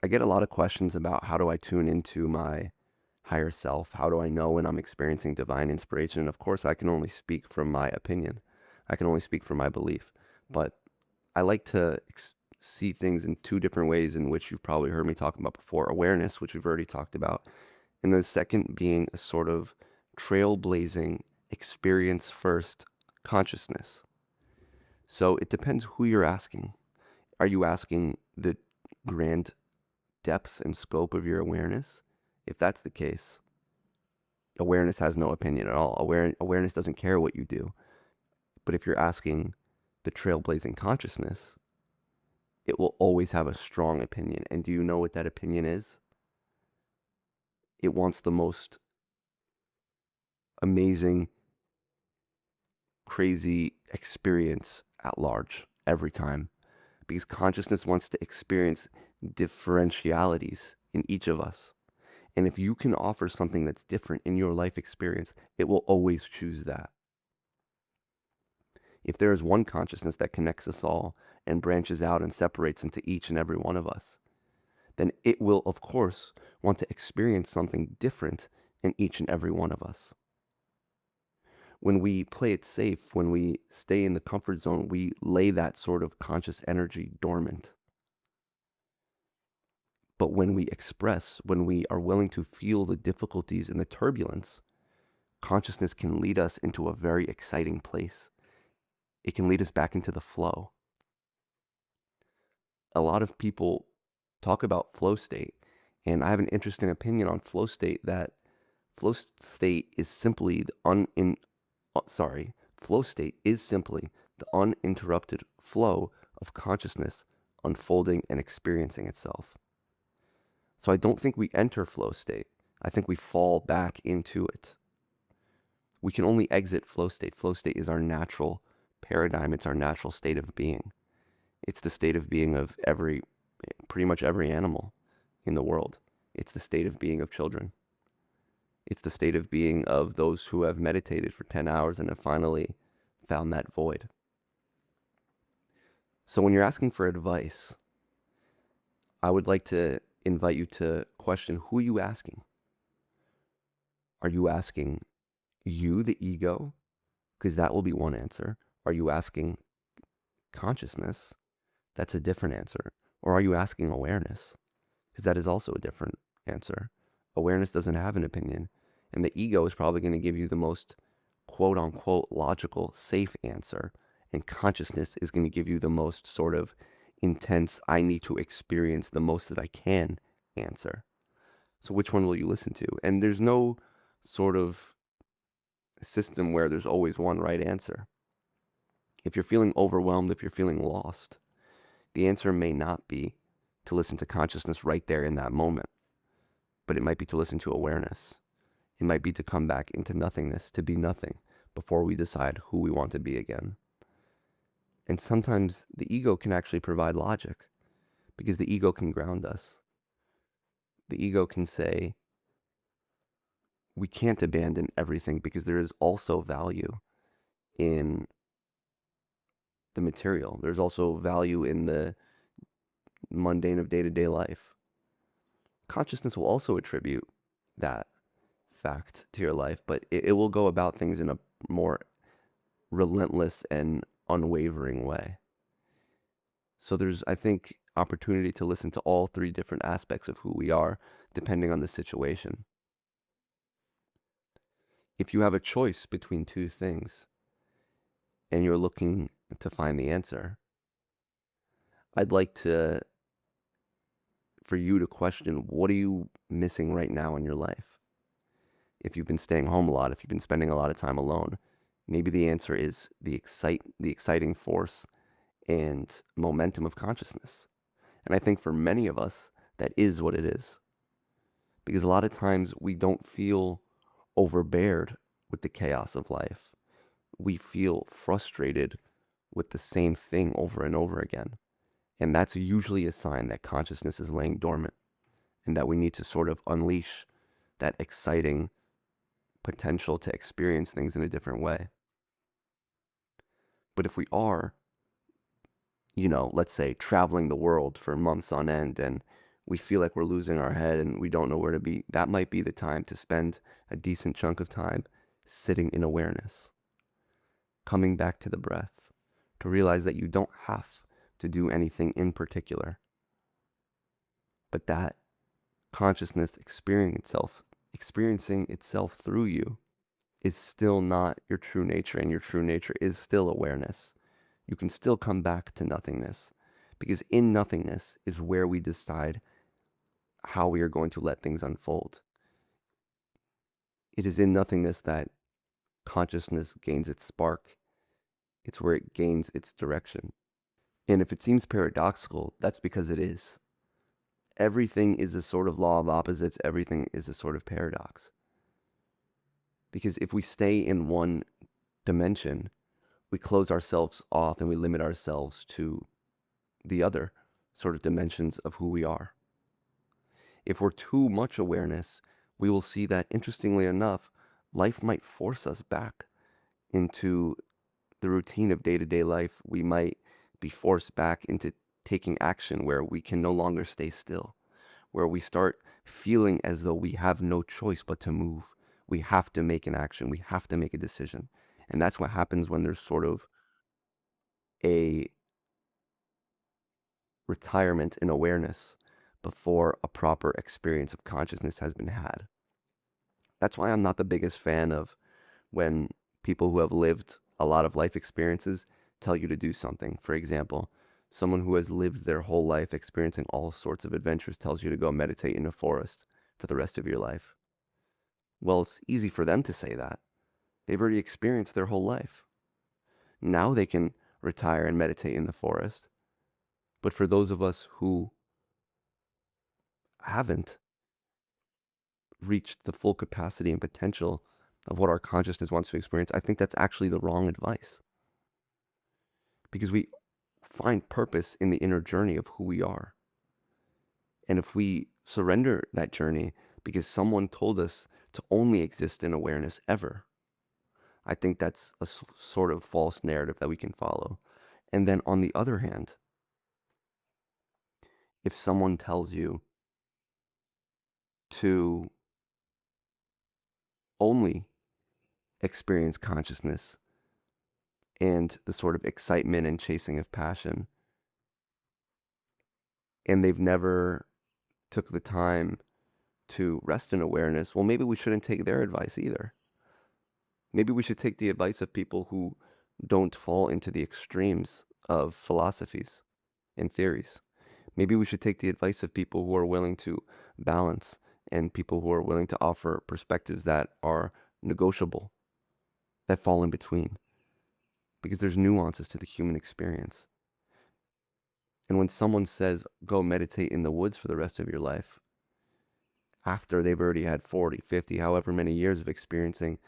I get a lot of questions about how do I tune into my higher self? How do I know when I'm experiencing divine inspiration? And of course, I can only speak from my opinion. I can only speak from my belief. But I like to see things in two different ways in which you've probably heard me talk about before. Awareness, which we've already talked about. And the second being a sort of trailblazing experience first consciousness. So it depends who you're asking. Are you asking the grand depth and scope of your awareness? If that's the case, awareness has no opinion at all. Awareness doesn't care what you do. But if you're asking the trailblazing consciousness, it will always have a strong opinion. And do you know what that opinion is? It wants the most amazing, crazy experience at large every time. Because consciousness wants to experience differentialities in each of us. And if you can offer something that's different in your life experience, it will always choose that. If there is one consciousness that connects us all and branches out and separates into each and every one of us, then it will, of course, want to experience something different in each and every one of us. When we play it safe, when we stay in the comfort zone, we lay that sort of conscious energy dormant. But when we express, when we are willing to feel the difficulties and the turbulence, consciousness can lead us into a very exciting place. It can lead us back into the flow. A lot of people talk about flow state, and I have an interesting opinion on flow state that flow state is simply flow state is simply the uninterrupted flow of consciousness unfolding and experiencing itself. So I don't think we enter flow state. I think we fall back into it. We can only exit flow state. Flow state is our natural paradigm. It's our natural state of being. It's the state of being of pretty much every animal in the world. It's the state of being of children. It's the state of being of those who have meditated for 10 hours and have finally found that void. So when you're asking for advice, I would like to invite you to question who are you asking? Are you asking you, the ego? Because that will be one answer. Are you asking consciousness? That's a different answer. Or are you asking awareness? Because that is also a different answer. Awareness doesn't have an opinion. And the ego is probably going to give you the most quote unquote logical, safe answer. And consciousness is going to give you the most sort of intense, I need to experience the most that I can answer. So which one will you listen to? And there's no sort of system where there's always one right answer. If you're feeling overwhelmed, if you're feeling lost, the answer may not be to listen to consciousness right there in that moment, but it might be to listen to awareness. It might be to come back into nothingness, to be nothing, before we decide who we want to be again. And sometimes the ego can actually provide logic, because the ego can ground us. The ego can say, we can't abandon everything because there is also value in the material. There's also value in the mundane of day-to-day life. Consciousness will also attribute that fact to your life, but it will go about things in a more relentless and unwavering way. So there's, I think, opportunity to listen to all three different aspects of who we are, depending on the situation. If you have a choice between two things and you're looking to find the answer, I'd like for you to question, what are you missing right now in your life? If you've been staying home a lot, if you've been spending a lot of time alone, maybe the answer is the exciting force and momentum of consciousness. And I think for many of us, that is what it is. Because a lot of times we don't feel overbeared with the chaos of life. We feel frustrated with the same thing over and over again. And that's usually a sign that consciousness is laying dormant and that we need to sort of unleash that exciting potential to experience things in a different way. But if we are, let's say traveling the world for months on end and we feel like we're losing our head and we don't know where to be, that might be the time to spend a decent chunk of time sitting in awareness, coming back to the breath, to realize that you don't have to do anything in particular, but that consciousness experiencing itself through you is still not your true nature, and your true nature is still awareness. You can still come back to nothingness, because in nothingness is where we decide how we are going to let things unfold. It is in nothingness that consciousness gains its spark. It's where it gains its direction. And if it seems paradoxical, that's because it is. Everything is a sort of law of opposites. Everything is a sort of paradox. Because if we stay in one dimension, we close ourselves off and we limit ourselves to the other sort of dimensions of who we are. If we're too much awareness, we will see that, interestingly enough, life might force us back into the routine of day-to-day life. We might be forced back into taking action where we can no longer stay still, where we start feeling as though we have no choice but to move. We have to make an action. We have to make a decision. And that's what happens when there's sort of a retirement in awareness before a proper experience of consciousness has been had. That's why I'm not the biggest fan of when people who have lived a lot of life experiences tell you to do something. For example, someone who has lived their whole life experiencing all sorts of adventures tells you to go meditate in a forest for the rest of your life. Well, it's easy for them to say that. They've already experienced their whole life. Now they can retire and meditate in the forest. But for those of us who haven't reached the full capacity and potential of what our consciousness wants to experience, I think that's actually the wrong advice. Because we find purpose in the inner journey of who we are. And if we surrender that journey because someone told us to only exist in awareness ever, I think that's a sort of false narrative that we can follow. And then on the other hand, if someone tells you to only experience consciousness and the sort of excitement and chasing of passion, and they've never took the time to rest in awareness, well, maybe we shouldn't take their advice either. Maybe we should take the advice of people who don't fall into the extremes of philosophies and theories. Maybe we should take the advice of people who are willing to balance and people who are willing to offer perspectives that are negotiable, that fall in between, because there's nuances to the human experience. And when someone says, go meditate in the woods for the rest of your life, after they've already had 40, 50, however many years of experiencing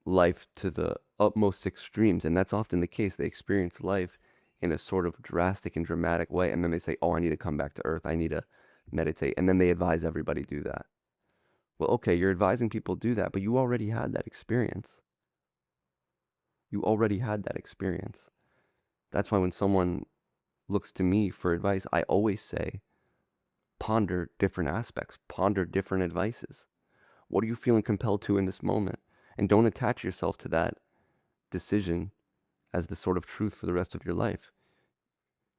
life to the utmost extremes, and that's often the case, they experience life in a sort of drastic and dramatic way, and then they say, oh, I need to come back to earth, I need to meditate, and then they advise everybody do that. Well, okay, you're advising people do that, but you already had that experience. You already had that experience. That's why when someone looks to me for advice, I always say, ponder different aspects, ponder different advices. What are you feeling compelled to in this moment? And don't attach yourself to that decision as the sort of truth for the rest of your life.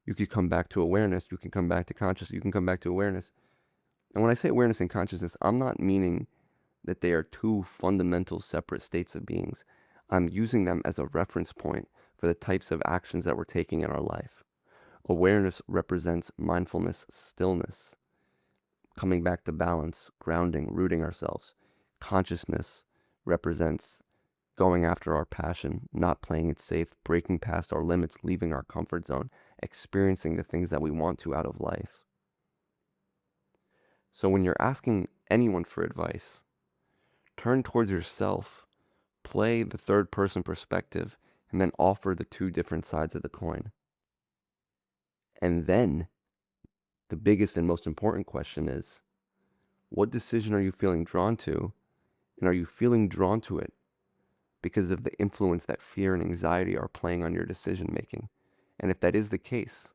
You could come back to awareness, you can come back to consciousness, you can come back to awareness. And when I say awareness and consciousness, I'm not meaning that they are two fundamental separate states of beings. I'm using them as a reference point for the types of actions that we're taking in our life. Awareness represents mindfulness, stillness, coming back to balance, grounding, rooting ourselves. Consciousness represents going after our passion, not playing it safe, breaking past our limits, leaving our comfort zone, experiencing the things that we want to out of life. So when you're asking anyone for advice, turn towards yourself, play the third person perspective, and then offer the two different sides of the coin. And then the biggest and most important question is, what decision are you feeling drawn to? And are you feeling drawn to it because of the influence that fear and anxiety are playing on your decision making? And if that is the case,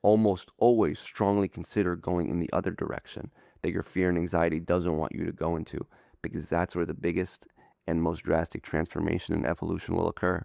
almost always strongly consider going in the other direction that your fear and anxiety doesn't want you to go into, because that's where the biggest and most drastic transformation and evolution will occur.